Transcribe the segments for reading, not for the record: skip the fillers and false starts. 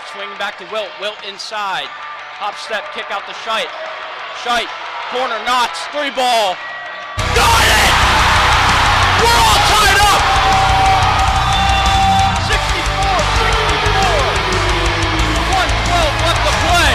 Swinging back to Wilt. Wilt inside. Hop step, kick out to Scheidt. Scheidt, corner, Knotts, 3-ball. Got it! We're all tied up! 64-64. 1:12 left to play.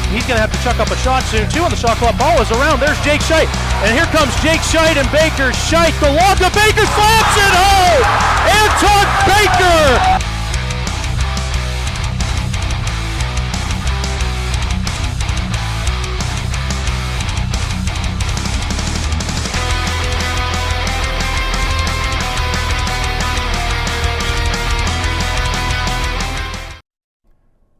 He's going to have to chuck up a shot soon, too, on the shot clock. Ball is around. There's Jake Scheidt. And here comes Jake Scheidt and Baker. Scheidt, the long to Baker, slaps it home! Anton Baker!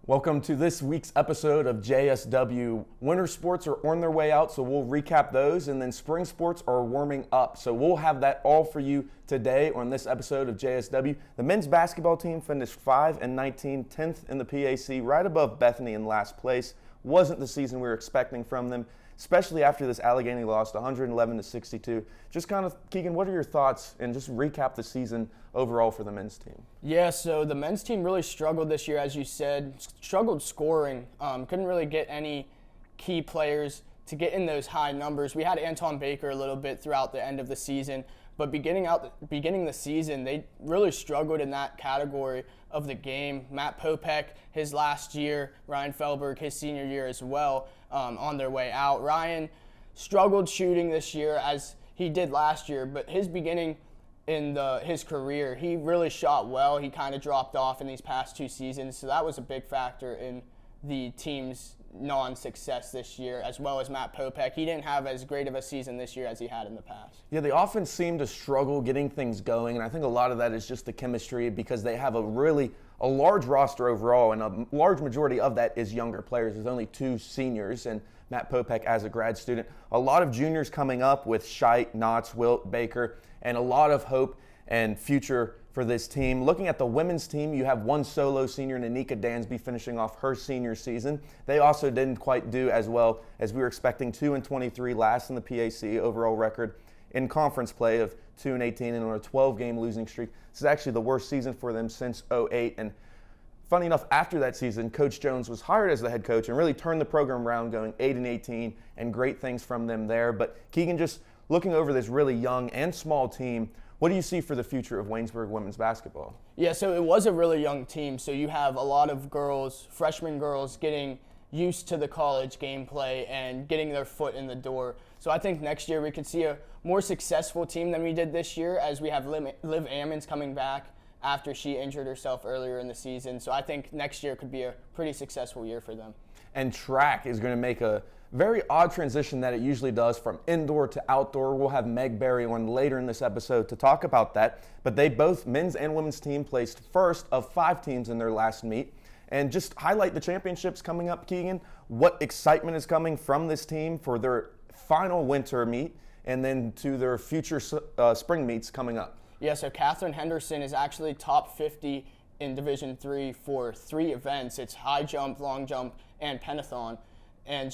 Welcome to this week's episode of JSW. Winter sports are on their way out, so we'll recap those, and then spring sports are warming up. So we'll have that all for you today on this episode of JSW. The men's basketball team finished 5-19, 10th in the PAC, right above Bethany in last place. Wasn't the season we were expecting from them, especially after this Allegheny loss, 111-62. Just kind of, Keegan, what are your thoughts, and just recap the season overall for the men's team? Yeah, so the men's team really struggled this year, as you said, struggled scoring. Couldn't really get any key players to get in those high numbers. We had Anton Baker a little bit throughout the end of the season, but beginning the season, they really struggled in that category of the game. Matt Popek, his last year, Ryan Felberg, his senior year as well, on their way out. Ryan struggled shooting this year as he did last year, but his beginning in his career, he really shot well. He kind of dropped off in these past two seasons, so that was a big factor in the team's non-success this year, as well as Matt Popek. He didn't have as great of a season this year as he had in the past. Yeah, the offense seemed to struggle getting things going, and I think a lot of that is just the chemistry because they have a large roster overall, and a large majority of that is younger players. There's only 2 seniors, and Matt Popek as a grad student. A lot of juniors coming up with Scheidt, Knotts, Wilt, Baker, and a lot of hope and future for this team. Looking at the women's team, you have one solo senior, Nanika Dansby, finishing off her senior season. They also didn't quite do as well as we were expecting. 2-23, last in the PAC overall record in conference play of 2-18 and on a 12-game losing streak. This is actually the worst season for them since 2008. And funny enough, after that season, Coach Jones was hired as the head coach and really turned the program around, going 8-18, and great things from them there. But Keegan, just looking over this really young and small team, what do you see for the future of Waynesburg women's basketball? Yeah, so it was a really young team. So you have a lot of girls, freshman girls, getting used to the college gameplay and getting their foot in the door. So I think next year we could see a more successful team than we did this year, as we have Liv Ammons coming back after she injured herself earlier in the season. So I think next year could be a pretty successful year for them. And track is going to make a very odd transition that it usually does from indoor to outdoor. We'll have Meg Berry on later in this episode to talk about that. But they both, men's and women's team, placed first of 5 teams in their last meet. And just highlight the championships coming up, Keegan. What excitement is coming from this team for their final winter meet and then to their future spring meets coming up? Yeah, so Catherine Henderson is actually top 50 in Division III for 3 events. It's high jump, long jump, and pentathlon. And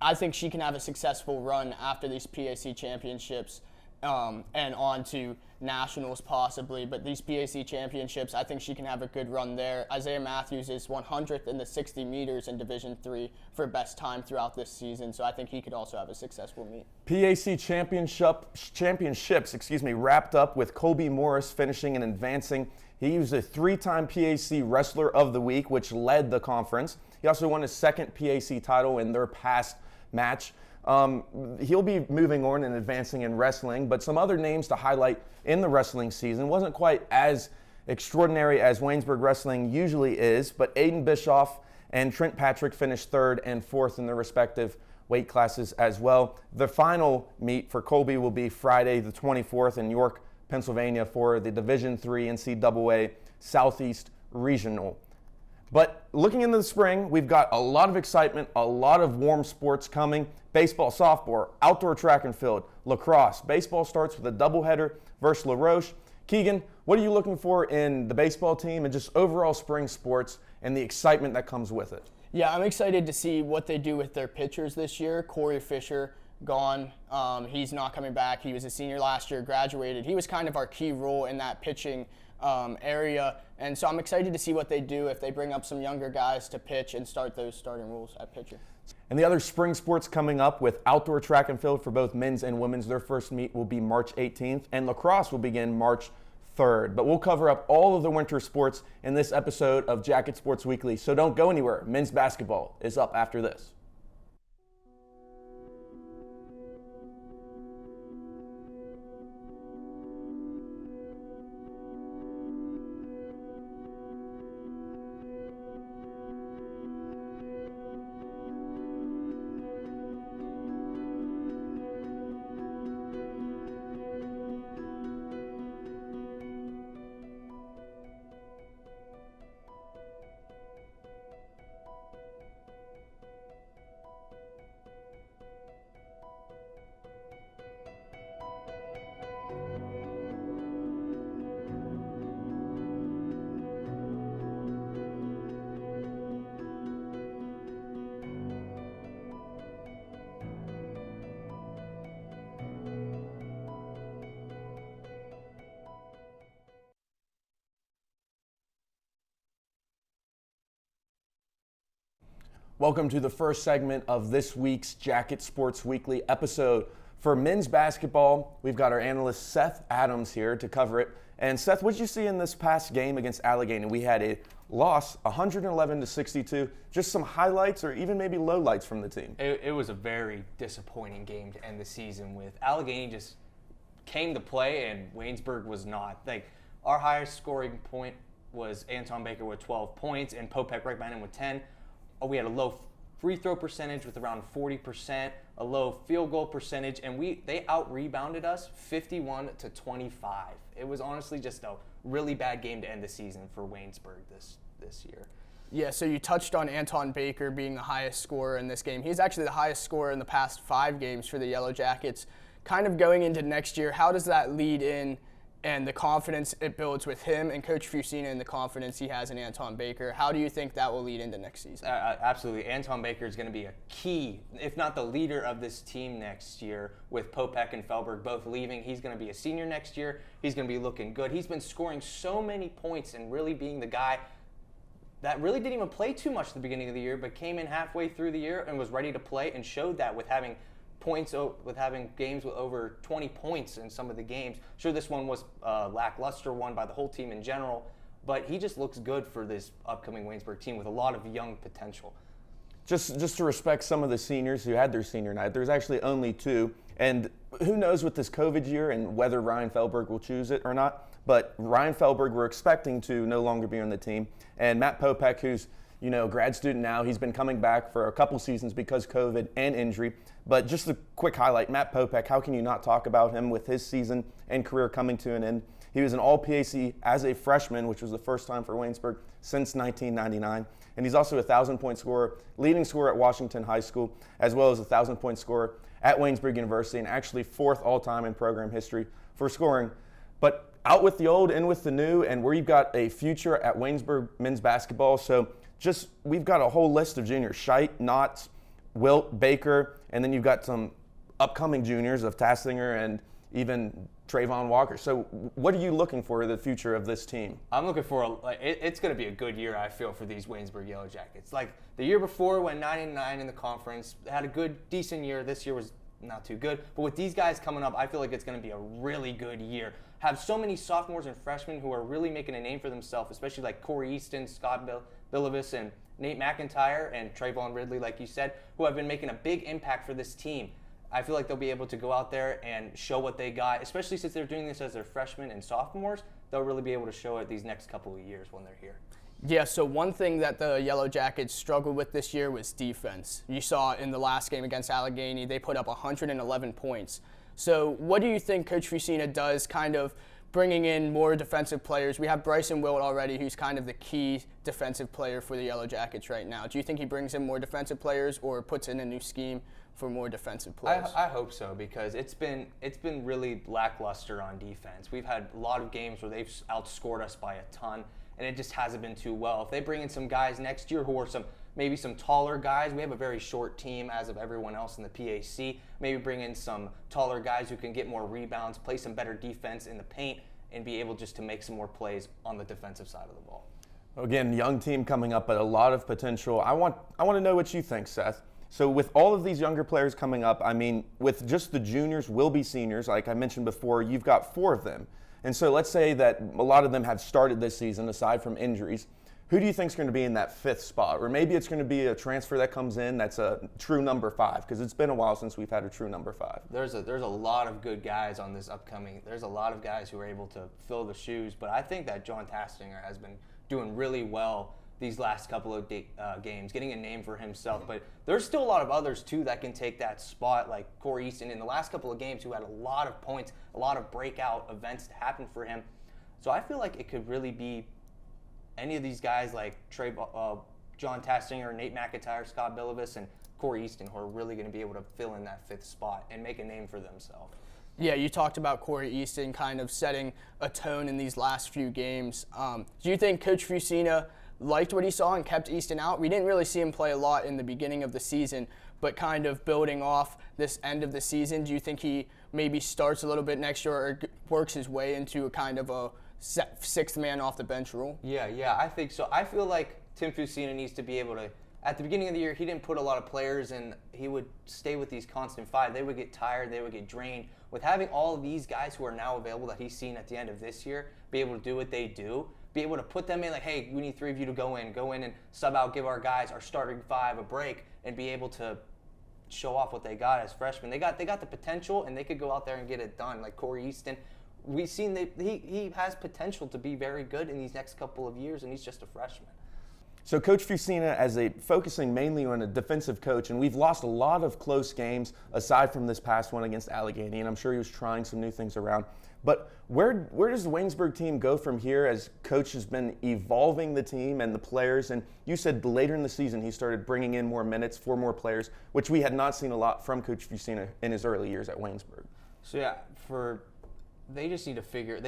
I think she can have a successful run after these PAC championships and on to nationals possibly. But these PAC championships, I think she can have a good run there. Isaiah Matthews is 100th in the 60 meters in Division III for best time throughout this season. So I think he could also have a successful meet. PAC championships, wrapped up with Colby Morris finishing and advancing. He was a 3-time PAC Wrestler of the Week, which led the conference. He also won his 2nd PAC title in their past match. He'll be moving on and advancing in wrestling, but some other names to highlight in the wrestling season. Wasn't quite as extraordinary as Waynesburg wrestling usually is, but Aiden Bischoff and Trent Patrick finished 3rd and 4th in their respective weight classes as well. The final meet for Colby will be Friday the 24th in York, Pennsylvania for the Division III NCAA Southeast Regional. But looking into the spring, we've got a lot of excitement, a lot of warm sports coming. Baseball, softball, outdoor track and field, lacrosse. Baseball starts with a doubleheader versus La Roche. Keegan, what are you looking for in the baseball team and just overall spring sports and the excitement that comes with it? Yeah, I'm excited to see what they do with their pitchers this year. Corey Fisher, gone. He's not coming back. He was a senior last year, graduated. He was kind of our key role in that pitching area. And so I'm excited to see what they do if they bring up some younger guys to pitch and start those starting roles at pitcher. And the other spring sports coming up with outdoor track and field for both men's and women's. Their first meet will be March 18th, and lacrosse will begin March 3rd. But we'll cover up all of the winter sports in this episode of Jacket Sports Weekly. So don't go anywhere. Men's basketball is up after this. Welcome to the first segment of this week's Jacket Sports Weekly episode. For men's basketball, we've got our analyst Seth Adams here to cover it. And Seth, what did you see in this past game against Allegheny? We had a loss, 111-62. Just some highlights or even maybe lowlights from the team. It was a very disappointing game to end the season with. Allegheny just came to play and Waynesburg was not. Like, our highest scoring point was Anton Baker with 12 points and Popek right behind him with 10. We had a low free throw percentage with around 40%, a low field goal percentage, and they out-rebounded us 51-25. It was honestly just a really bad game to end the season for Waynesburg this year. Yeah, so you touched on Anton Baker being the highest scorer in this game. He's actually the highest scorer in the past 5 games for the Yellow Jackets. Kind of going into next year, how does that lead in and the confidence it builds with him and Coach Fusina and the confidence he has in Anton Baker? How do you think that will lead into next season? Absolutely. Anton Baker is going to be a key, if not the leader of this team next year, with Popek and Felberg both leaving. He's going to be a senior next year. He's going to be looking good. He's been scoring so many points and really being the guy that really didn't even play too much at the beginning of the year, but came in halfway through the year and was ready to play and showed that with having games with over 20 points in some of the games. Sure, this one was a lackluster one by the whole team in general, but he just looks good for this upcoming Waynesburg team with a lot of young potential. Just to respect some of the seniors who had their senior night, there's actually only 2, and who knows with this COVID year and whether Ryan Felberg will choose it or not, but Ryan Felberg we're expecting to no longer be on the team, and Matt Popek, who's grad student now, he's been coming back for a couple seasons because COVID and injury. But just a quick highlight, Matt Popek, how can you not talk about him with his season and career coming to an end? He was an All-PAC as a freshman, which was the first time for Waynesburg since 1999. And he's also a 1,000-point scorer, leading scorer at Washington High School, as well as a 1,000-point scorer at Waynesburg University, and actually 4th all-time in program history for scoring. But out with the old, in with the new, and where you've got a future at Waynesburg men's basketball. So we've got a whole list of juniors, Scheidt, Knotts, Wilt, Baker, and then you've got some upcoming juniors of Tassinger and even Trayvon Walker. So what are you looking for the future of this team? I'm looking for it's going to be a good year, I feel, for these Waynesburg Yellow Jackets. Like the year before, went 9-9 in the conference, had a decent year. This year was not too good. But with these guys coming up, I feel like it's going to be a really good year. Have so many sophomores and freshmen who are really making a name for themselves, especially like Corey Easton, Scott Billivis, and Nate McIntyre, and Trayvon Ridley, like you said, who have been making a big impact for this team. I feel like they'll be able to go out there and show what they got, especially since they're doing this as their freshmen and sophomores. They'll really be able to show it these next couple of years when they're here. Yeah, so one thing that the Yellow Jackets struggled with this year was defense. You saw in the last game against Allegheny, they put up 111 points. So what do you think Coach Fusina does kind of bringing in more defensive players? We have Bryson Wilt already, who's kind of the key defensive player for the Yellow Jackets right now. Do you think he brings in more defensive players or puts in a new scheme for more defensive players? I hope so, because it's been really lackluster on defense. We've had a lot of games where they've outscored us by a ton, and it just hasn't been too well. If they bring in some guys next year who are some maybe some taller guys. We have a very short team as of everyone else in the PAC. Maybe bring in some taller guys who can get more rebounds, play some better defense in the paint, and be able just to make some more plays on the defensive side of the ball. Again, young team coming up, but a lot of potential. I want to know what you think, Seth. So with all of these younger players coming up, I mean, with just the juniors will be seniors, like I mentioned before, you've got 4 of them. And so let's say that a lot of them have started this season, aside from injuries. Who do you think is going to be in that 5th spot? Or maybe it's going to be a transfer that comes in that's a true number 5, because it's been a while since we've had a true number 5. There's a lot of good guys on this upcoming. There's a lot of guys who are able to fill the shoes, but I think that John Tastinger has been doing really well these last couple of games, getting a name for himself. But there's still a lot of others, too, that can take that spot, like Corey Easton in the last couple of games, who had a lot of points, a lot of breakout events to happen for him. So I feel like it could really be any of these guys like John Tastinger, Nate McIntyre, Scott Billivis, and Corey Easton, who are really going to be able to fill in that 5th spot and make a name for themselves. Yeah, you talked about Corey Easton kind of setting a tone in these last few games. Do you think Coach Fusina liked what he saw and kept Easton out? We didn't really see him play a lot in the beginning of the season, but kind of building off this end of the season, do you think he maybe starts a little bit next year or works his way into a kind of a 6th man off the bench rule? Yeah, I think so. I feel like Tim Fusina needs to be able to, at the beginning of the year, he didn't put a lot of players in. He would stay with these constant 5. They would get tired. They would get drained. With having all of these guys who are now available that he's seen at the end of this year, be able to do what they do, be able to put them in like, hey, we need 3 of you to go in and sub out, give our guys, our starting 5 a break, and be able to show off what they got as freshmen. They got the potential, and they could go out there and get it done. Like Corey Easton, we've seen that he has potential to be very good in these next couple of years, and he's just a freshman. So Coach Fusina, focusing mainly on a defensive coach, and we've lost a lot of close games aside from this past one against Allegheny, and I'm sure he was trying some new things around. But where does the Waynesburg team go from here as Coach has been evolving the team and the players? And you said later in the season he started bringing in more minutes for more players, which we had not seen a lot from Coach Fusina in his early years at Waynesburg. So yeah, they just need to figure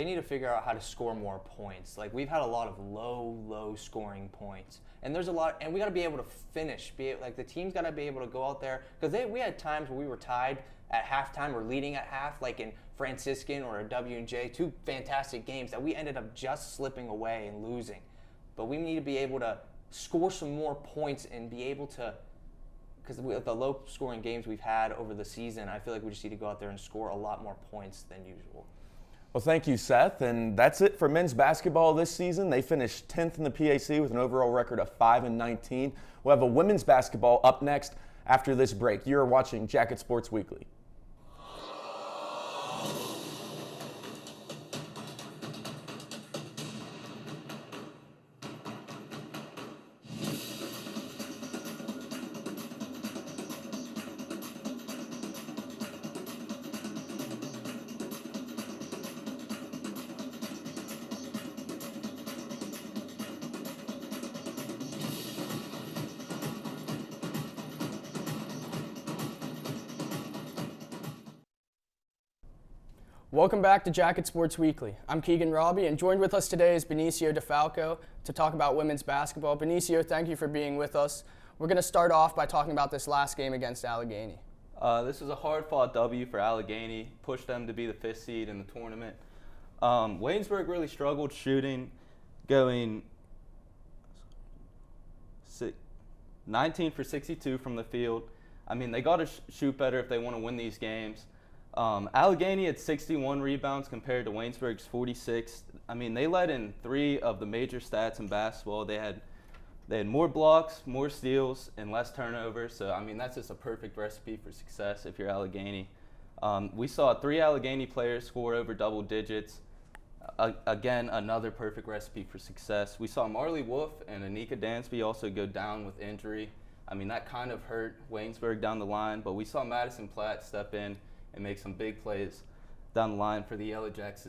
out how to score more points. Like, we've had a lot of low scoring points, and there's a lot, and we got to be able to finish. The team's got to be able to go out there, because we had times where we were tied at halftime or leading at half, like in Franciscan or a W&J, 2 fantastic games that we ended up just slipping away and losing. But we need to be able to score some more points and be able to, because with the low scoring games we've had over the season, I feel like we just need to go out there and score a lot more points than usual. Well, thank you, Seth. And that's it for men's basketball this season. They finished 10th in the PAC with an overall record of 5-19. We'll have a women's basketball up next after this break. You're watching Jacket Sports Weekly. Welcome back to Jacket Sports Weekly. I'm Keegan Raabe, and joined with us today is Benicio DeFalco to talk about women's basketball. Benicio, thank you for being with us. We're going to start off by talking about this last game against Allegheny. This was a hard-fought W for Allegheny, pushed them to be the 5th seed in the tournament. Waynesburg really struggled shooting, going 19 for 62 from the field. I mean, they got to shoot better if they want to win these games. Allegheny had 61 rebounds compared to Waynesburg's 46. I mean, they led in 3 of the major stats in basketball. They had more blocks, more steals, and less turnovers. So, I mean, that's just a perfect recipe for success if you're Allegheny. We saw 3 Allegheny players score over double digits. Again, another perfect recipe for success. We saw Marley Wolf and Anika Dansby also go down with injury. I mean, that kind of hurt Waynesburg down the line, but we saw Madison Platt step in and make some big plays down the line for the Yellow Jacks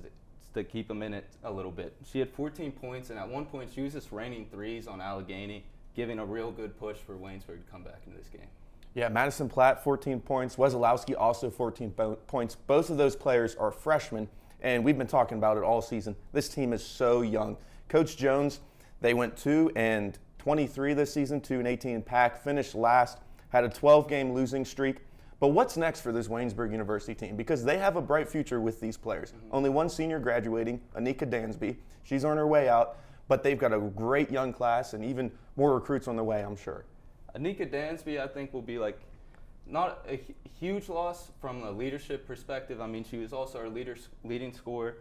to keep them in it a little bit. She had 14 points, and at one point she was just raining threes on Allegheny, giving a real good push for Waynesburg to come back into this game. Yeah, Madison Platt, 14 points. Wesolowski also 14 points. Both of those players are freshmen, and we've been talking about it all season. This team is so young. Coach Jones, they went 2-21 23 this season, 2-18 pack, finished last, had a 12-game losing streak. But what's next for this Waynesburg University team? Because they have a bright future with these players. Only one senior graduating, Anika Dansby. She's on her way out, but they've got a great young class and even more recruits on the way, I'm sure. Anika Dansby, I think, will be like not a huge loss from a leadership perspective. I mean, she was also our leading scorer,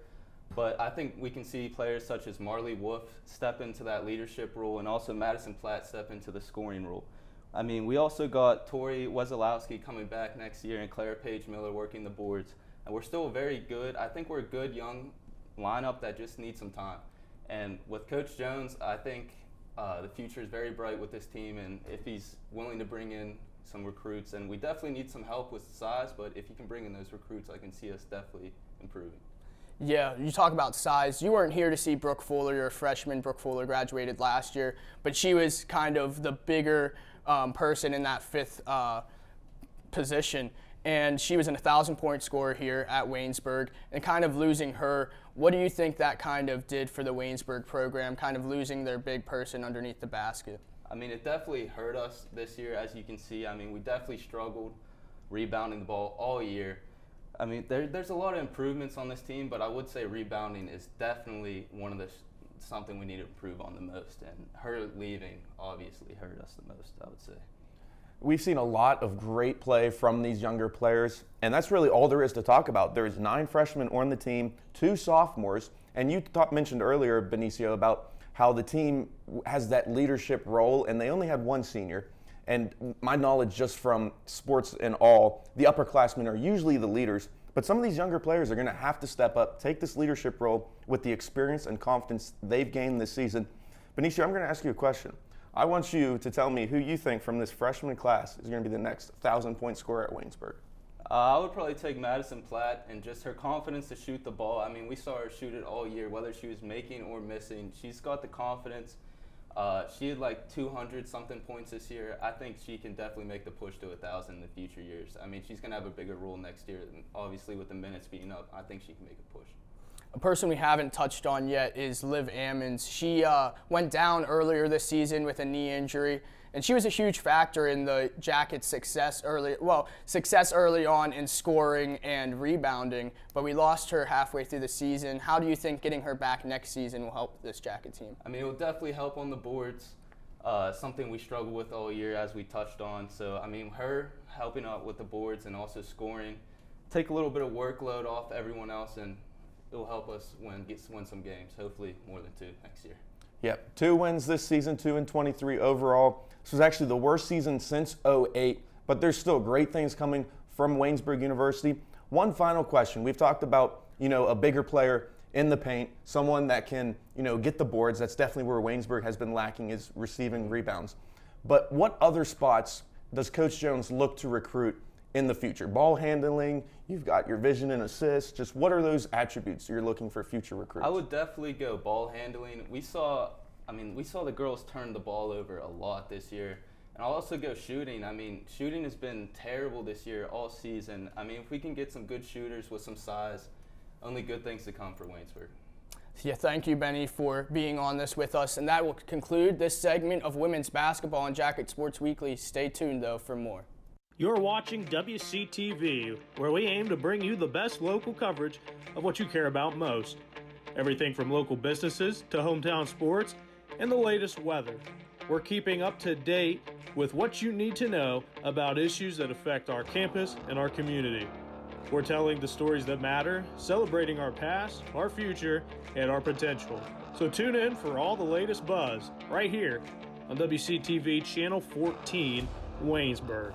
but I think we can see players such as Marley Wolf step into that leadership role, and also Madison Platt step into the scoring role. I mean, we also got Tori Wesolowski coming back next year and Clara Page Miller working the boards, and we're still very good. I think we're a good young lineup that just needs some time. And with Coach Jones, I think the future is very bright with this team, and if he's willing to bring in some recruits, and we definitely need some help with size, but if he can bring in those recruits, I can see us definitely improving. Yeah, you talk about size. You weren't here to see Brooke Fuller, you're a freshman. Brooke Fuller graduated last year, but she was kind of the bigger person in that fifth position. And she was an 1,000-point scorer here at Waynesburg, and kind of losing her, what do you think that kind of did for the Waynesburg program, kind of losing their big person underneath the basket? I mean, it definitely hurt us this year, as you can see. I mean, we definitely struggled rebounding the ball all year. I mean, there's a lot of improvements on this team, but I would say rebounding is definitely one of the something we need to improve on the most. And her leaving obviously hurt us the most, I would say. We've seen a lot of great play from these younger players, and that's really all there is to talk about. There's 9 freshmen on the team, 2 sophomores, and you mentioned earlier, Benicio, about how the team has that leadership role, and they only had 1 senior. And my knowledge just from sports and all, the upperclassmen are usually the leaders, but some of these younger players are going to have to step up, take this leadership role with the experience and confidence they've gained this season. Benicio, I'm going to ask you a question. I want you to tell me who you think from this freshman class is going to be the next 1,000-point scorer at Waynesburg. I would probably take Madison Platt, and just her confidence to shoot the ball. I mean, we saw her shoot it all year, whether she was making or missing. She's got the confidence. She had like 200-something points this year. I think she can definitely make the push to 1,000 in the future years. I mean, she's going to have a bigger role next year. And obviously, with the minutes being up, I think she can make a push. A person we haven't touched on yet is Liv Ammons. She went down earlier this season with a knee injury, and she was a huge factor in the Jackets' success early on in scoring and rebounding, but we lost her halfway through the season. How do you think getting her back next season will help this Jacket team? I mean, it will definitely help on the boards, something we struggle with all year, as we touched on. So, I mean, her helping out with the boards and also scoring, take a little bit of workload off everyone else, and it will help us win some games, hopefully more than 2 next year. Yep, 2 wins this season, 2-23 overall. This was actually the worst season since '08, but there's still great things coming from Waynesburg University. One final question. We've talked about, a bigger player in the paint, someone that can, get the boards. That's definitely where Waynesburg has been lacking, is receiving rebounds. But what other spots does Coach Jones look to recruit in the future? Ball handling, you've got your vision and assists. Just what are those attributes you're looking for future recruits? I would definitely go ball handling. We saw the girls turn the ball over a lot this year. And I'll also go shooting. I mean, shooting has been terrible this year all season. I mean, if we can get some good shooters with some size, only good things to come for Waynesburg. Yeah, thank you, Benny, for being on this with us. And that will conclude this segment of women's basketball on Jacket Sports Weekly. Stay tuned, though, for more. You're watching WCTV, where we aim to bring you the best local coverage of what you care about most. Everything from local businesses to hometown sports and the latest weather. We're keeping up to date with what you need to know about issues that affect our campus and our community. We're telling the stories that matter, celebrating our past, our future, and our potential. So tune in for all the latest buzz right here on WCTV Channel 14, Waynesburg.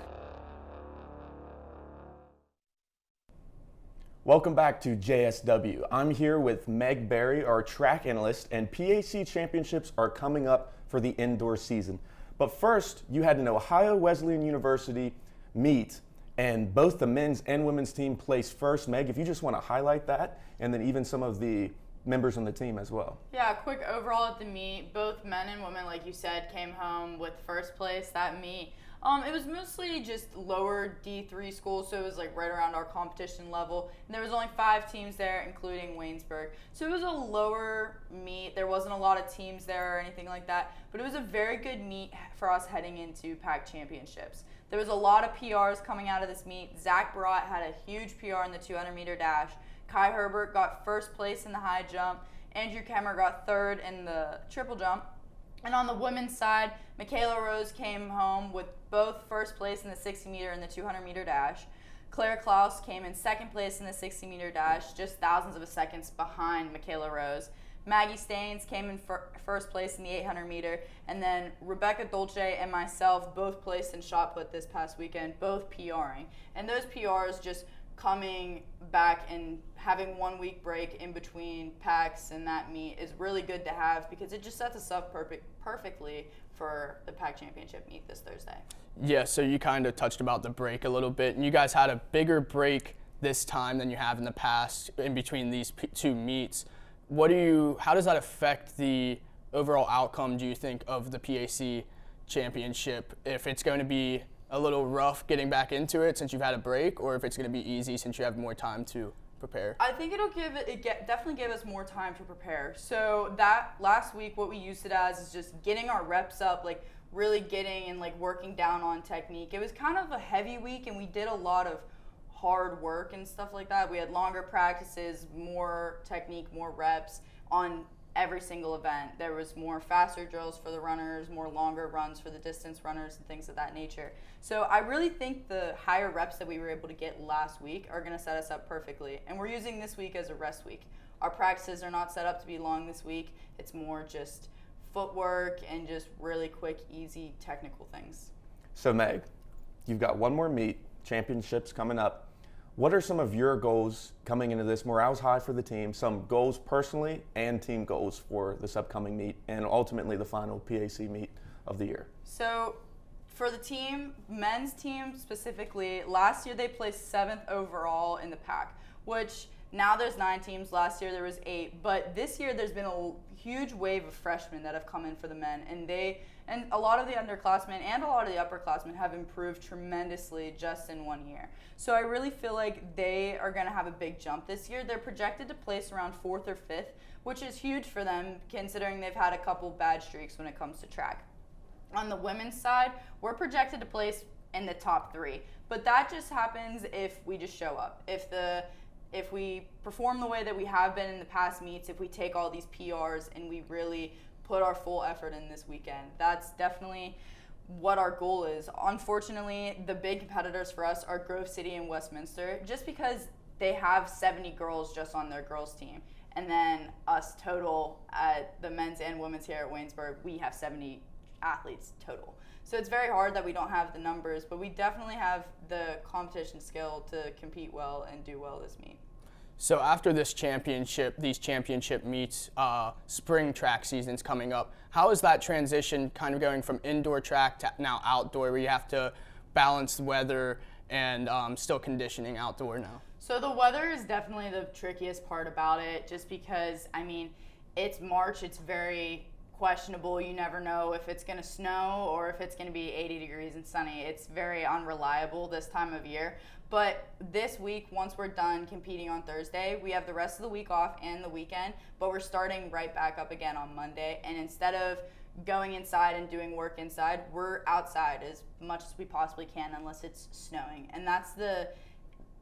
Welcome back to JSW. I'm here with Meg Berry, our track analyst, and PAC championships are coming up for the indoor season. But first, you had an Ohio Wesleyan University meet, and both the men's and women's team placed first. Meg, if you just want to highlight that, and then even some of the members on the team as well. Yeah, quick overall at the meet, both men and women, like you said, came home with first place. That meet It was mostly just lower D3 schools, so it was like right around our competition level. And there was only 5 teams there, including Waynesburg. So it was a lower meet. There wasn't a lot of teams there or anything like that, but it was a very good meet for us heading into PAC championships. There was a lot of PRs coming out of this meet. Zach Barat had a huge PR in the 200-meter dash. Kai Herbert got first place in the high jump. Andrew Kemmer got third in the triple jump. And on the women's side, Michaela Rose came home with both first place in the 60-meter and the 200-meter dash. Claire Klaus came in second place in the 60-meter dash, just thousandths of a second behind Michaela Rose. Maggie Staines came in first place in the 800-meter. And then Rebecca Dolce and myself both placed in shot put this past weekend, both PRing. And those PRs just coming back and having 1 week break in between PACs and that meet is really good to have because it just sets us up perfectly for the PAC championship meet this Thursday. Yeah, so you kind of touched about the break a little bit, and you guys had a bigger break this time than you have in the past in between these 2 meets. How does that affect the overall outcome, do you think, of the PAC championship? If it's going to be a little rough getting back into it since you've had a break, or if it's going to be easy since you have more time to prepare? I think definitely give us more time to prepare. So that last week, what we used it as is just getting our reps up, like really getting and like working down on technique. It was kind of a heavy week, and we did a lot of hard work and stuff like that. We had longer practices, more technique, more reps on every single event. There was more faster drills for the runners, more longer runs for the distance runners and things of that nature. So I really think the higher reps that we were able to get last week are going to set us up perfectly. And we're using this week as a rest week. Our practices are not set up to be long this week. It's more just footwork and just really quick, easy technical things. So Meg, you've got one more meet, championships coming up. What are some of your goals coming into this? Morale's high for the team, some goals personally and team goals for this upcoming meet and ultimately the final PAC meet of the year. So for the team, men's team specifically, last year they placed 7th overall in the PAC, which now there's 9 teams. Last year there was 8, but this year there's been a huge wave of freshmen that have come in for the men, and a lot of the underclassmen and a lot of the upperclassmen have improved tremendously just in 1 year. So I really feel like they are going to have a big jump this year. They're projected to place around 4th or 5th, which is huge for them considering they've had a couple bad streaks when it comes to track. On the women's side, we're projected to place in the top 3, but that just happens if we just show up. If we perform the way that we have been in the past meets, if we take all these PRs and we really put our full effort in this weekend, that's definitely what our goal is. Unfortunately, the big competitors for us are Grove City and Westminster, just because they have 70 girls just on their girls team. And then us total at the men's and women's here at Waynesburg, we have 70 athletes total. So it's very hard that we don't have the numbers, but we definitely have the competition skill to compete well and do well this meet. So after these championship meets, spring track season's coming up. How is that transition kind of going from indoor track to now outdoor, where you have to balance the weather and still conditioning outdoor now? So the weather is definitely the trickiest part about it, just because, I mean, it's March, it's very questionable. You never know if it's going to snow or if it's going to be 80 degrees and sunny. It's very unreliable this time of year. But this week, once we're done competing on Thursday, we have the rest of the week off and the weekend, but we're starting right back up again on Monday. And instead of going inside and doing work inside, we're outside as much as we possibly can unless it's snowing. And that's the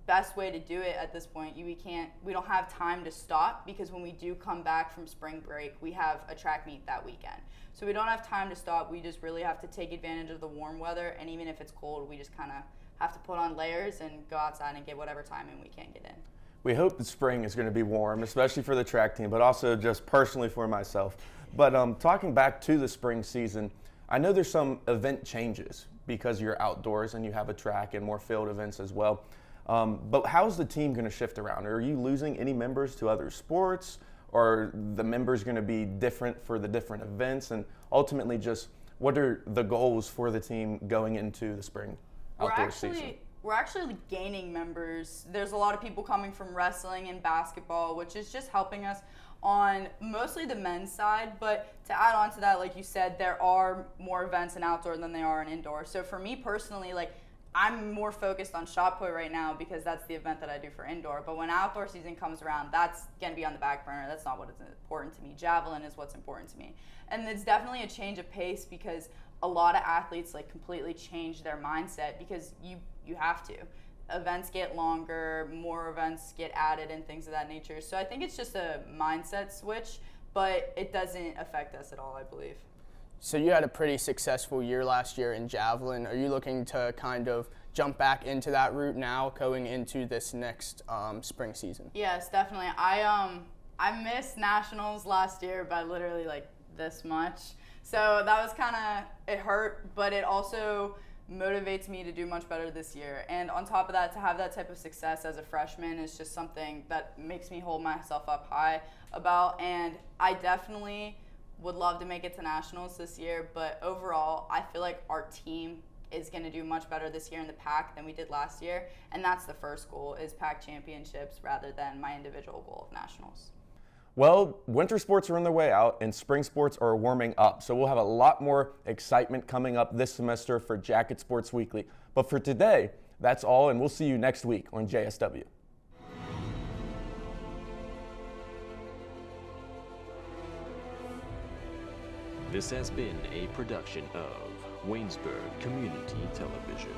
best way to do it at this point. We don't have time to stop, because when we do come back from spring break, we have a track meet that weekend. So we don't have time to stop. We just really have to take advantage of the warm weather, and even if it's cold, we just kind of have to put on layers and go outside and get whatever time in we can get in. We hope the spring is going to be warm, especially for the track team, but also just personally for myself. But talking back to the spring season, I know there's some event changes because you're outdoors and you have a track and more field events as well. But how's the team going to shift around? Are you losing any members to other sports, or are the members going to be different for the different events? And ultimately, just what are the goals for the team going into the spring outdoor season? We're actually gaining members. There's a lot of people coming from wrestling and basketball, which is just helping us. on mostly the men's side, but to add on to that, like you said, there are more events in outdoor than they are in indoor. So for me personally, like, I'm more focused on shot put right now because that's the event that I do for indoor. But when outdoor season comes around, that's going to be on the back burner. That's not what is important to me. Javelin is what's important to me. And it's definitely a change of pace because a lot of athletes like completely change their mindset because you have to. Events get longer, more events get added and things of that nature. So I think it's just a mindset switch, but it doesn't affect us at all, I believe. So you had a pretty successful year last year in javelin. Are you looking to kind of jump back into that route now going into this next spring season? Yes, definitely. I missed nationals last year by literally like this much. So that was kind of, it hurt, but it also motivates me to do much better this year. And on top of that, to have that type of success as a freshman is just something that makes me hold myself up high about. And I definitely would love to make it to nationals this year, but overall, I feel like our team is going to do much better this year in the pack than we did last year. And that's the first goal, is pack championships rather than my individual goal of nationals. Well, winter sports are on their way out and spring sports are warming up. So we'll have a lot more excitement coming up this semester for Jacket Sports Weekly. But for today, that's all, and we'll see you next week on JSW. This has been a production of Waynesburg Community Television.